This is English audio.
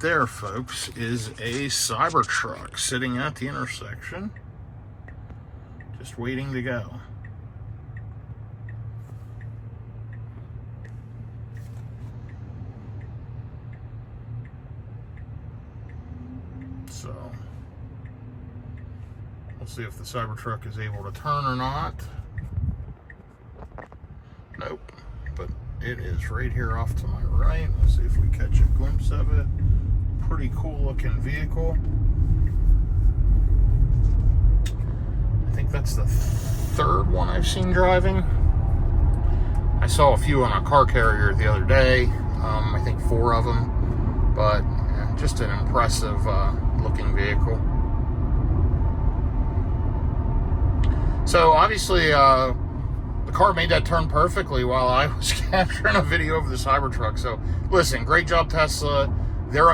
There, folks, is a Cybertruck sitting at the intersection, just waiting to go. So, we'll see if the Cybertruck is able to turn or not. Nope, but it is right here off to my right. We'll see if we catch a glimpse of it. Pretty cool looking vehicle. I think that's the third one I've seen driving. I saw a few on a car carrier the other day. I think 4 of them, but yeah, just an impressive looking vehicle. So obviously the car made that turn perfectly while I was capturing a video of the Cybertruck. So listen, great job, Tesla. They're